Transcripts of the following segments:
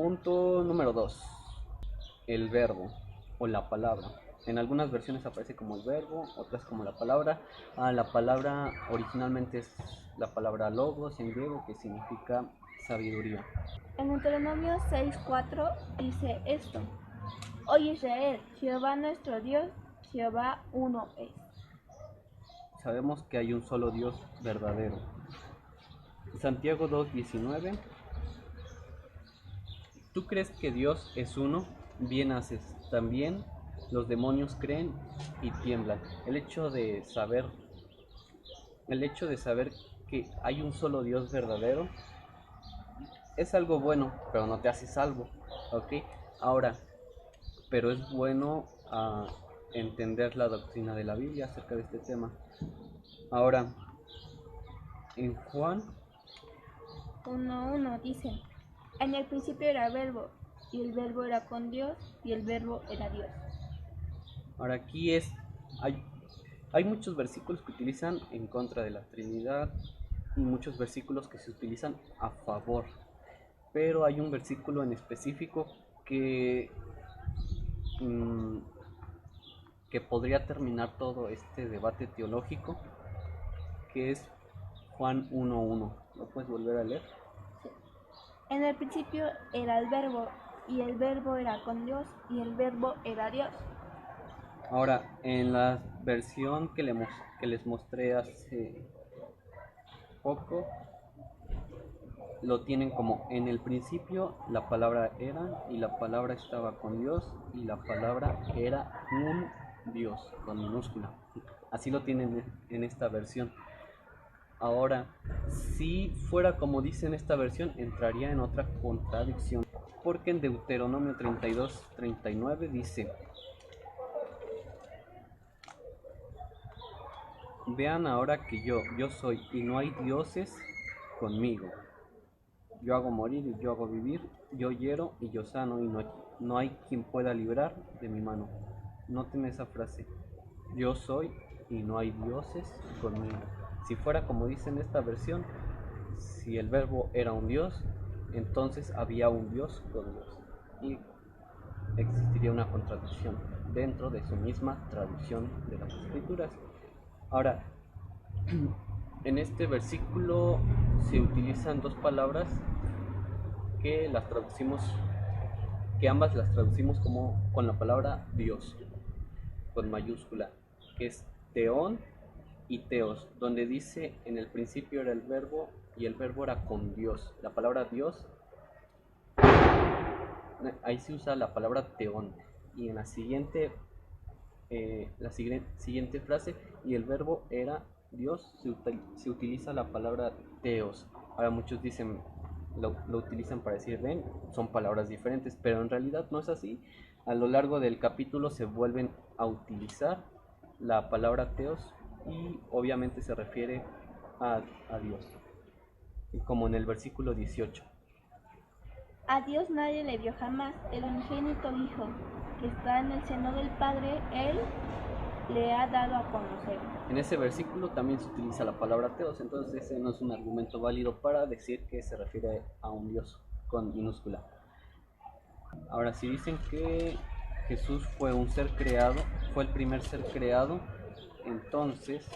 Punto número 2. El verbo o la palabra. En algunas versiones aparece como el verbo, otras como la palabra. La palabra originalmente es la palabra logos en griego, que significa sabiduría. En Deuteronomio 6:4 dice esto: Oye Israel, Jehová nuestro Dios, Jehová uno es. Sabemos que hay un solo Dios verdadero. Santiago 2:19. ¿Tú crees que Dios es uno? Bien haces. También los demonios creen y tiemblan. El hecho de saber que hay un solo Dios verdadero es algo bueno, pero no te hace salvo, ¿ok? Ahora, pero es bueno entender la doctrina de la Biblia acerca de este tema. Ahora, en Juan 1:1 dice: En el principio era el verbo, y el verbo era con Dios, y el verbo era Dios. Ahora aquí hay muchos versículos que utilizan en contra de la Trinidad y muchos versículos que se utilizan a favor, pero hay un versículo en específico que, que podría terminar todo este debate teológico, que es Juan 1:1. ¿Lo puedes volver a leer? Sí. En el principio era el verbo, y el verbo era con Dios, y el verbo era Dios. Ahora, en la versión que les mostré hace poco, lo tienen como: en el principio la palabra era, y la palabra estaba con Dios, y la palabra era un Dios, con minúscula. Así lo tienen en esta versión. Ahora, si fuera como dice en esta versión, entraría en otra contradicción, porque en Deuteronomio 32:39 dice: Vean ahora que yo soy, y no hay dioses conmigo. Yo hago morir y yo hago vivir, yo hiero y yo sano, y no hay quien pueda librar de mi mano. Noten esa frase: yo soy y no hay dioses conmigo. Si fuera como dice en esta versión, si el verbo era un dios, entonces había un dios con Dios, y existiría una contradicción dentro de su misma traducción de las escrituras. Ahora, en este versículo se utilizan dos palabras que las traducimos, que ambas las traducimos como con la palabra Dios, con mayúscula, que es teón y teos, donde dice: en el principio era el verbo y el verbo era con Dios. La palabra Dios, ahí se usa la palabra teón, y en la siguiente frase: y el verbo era Dios, se utiliza la palabra teos. Ahora muchos dicen, lo utilizan para decir: ven, son palabras diferentes, pero en realidad no es así. A lo largo del capítulo se vuelven a utilizar la palabra teos, y obviamente se refiere a Dios, como en el versículo 18. A Dios nadie le dio jamás, el unigénito Hijo, que está en el seno del Padre, Él le ha dado a conocer. En ese versículo también se utiliza la palabra teos, entonces ese no es un argumento válido para decir que se refiere a un Dios con minúscula. Ahora, si dicen que Jesús fue un ser creado, fue el primer ser creado, entonces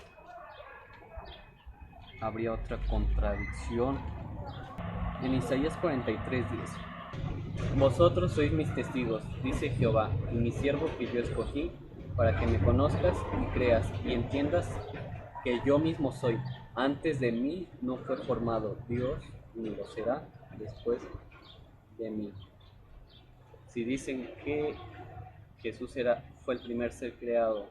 habría otra contradicción. En Isaías 43:10: vosotros sois mis testigos, dice Jehová, y mi siervo que yo escogí, para que me conozcas y creas y entiendas que yo mismo soy. Antes de mí no fue formado Dios, ni lo será después de mí. Si dicen que Jesús fue el primer ser creado,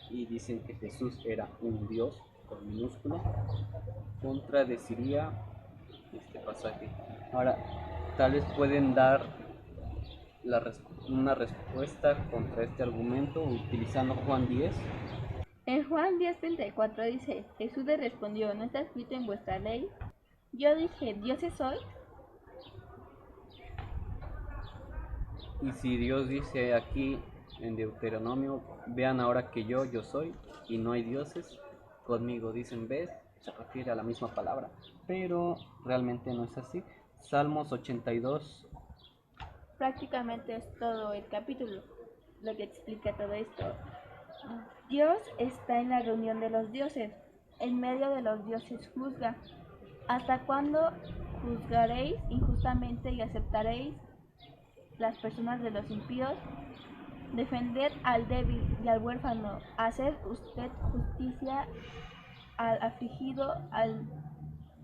y dicen que Jesús era un Dios con minúscula, contradeciría este pasaje. Ahora, tal vez pueden dar una respuesta contra este argumento utilizando Juan 10. En Juan 10:34 dice: Jesús le respondió: ¿no está escrito en vuestra ley? Yo dije: ¿dioses soy? Y si Dios dice aquí en Deuteronomio: vean ahora que yo soy, y no hay dioses conmigo, dicen: ves, se refiere a la misma palabra, pero realmente no es así. Salmos 82, prácticamente es todo el capítulo lo que explica todo esto. Dios está en la reunión de los dioses, en medio de los dioses juzga. ¿Hasta cuándo juzgaréis injustamente y aceptaréis las personas de los impíos? Defended al débil y al huérfano, haced usted justicia al afligido, al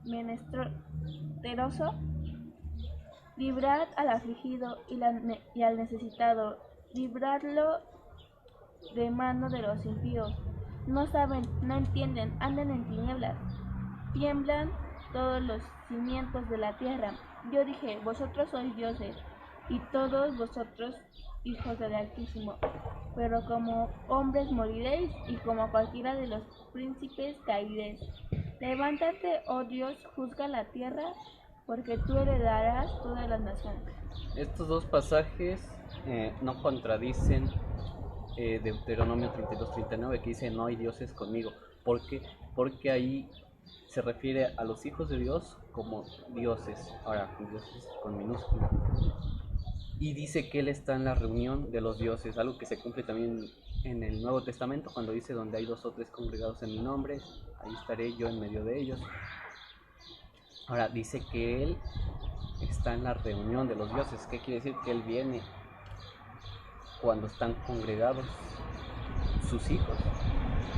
menesteroso, librad al afligido y al necesitado, libradlo de mano de los impíos. No saben, no entienden, andan en tinieblas, tiemblan todos los cimientos de la tierra. Yo dije, vosotros sois dioses, y todos vosotros hijos del Altísimo, pero como hombres moriréis, y como cualquiera de los príncipes caeréis. Levántate, oh Dios, juzga la tierra, porque tú heredarás todas las naciones. Estos dos pasajes no contradicen Deuteronomio 32-39, que dice no hay dioses conmigo. ¿Por qué? Porque ahí se refiere a los hijos de Dios como dioses, ahora dioses con minúscula. Y dice que Él está en la reunión de los dioses, algo que se cumple también en el Nuevo Testamento, cuando dice donde hay 2 o 3 congregados en mi nombre, ahí estaré yo en medio de ellos. Ahora dice que Él está en la reunión de los dioses. ¿Qué quiere decir? Que Él viene cuando están congregados sus hijos,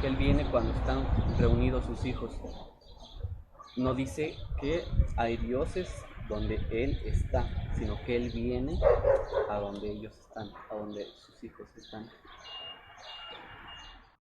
que Él viene cuando están reunidos sus hijos. No dice que hay dioses donde Él está, sino que Él viene a donde ellos están, a donde sus hijos están.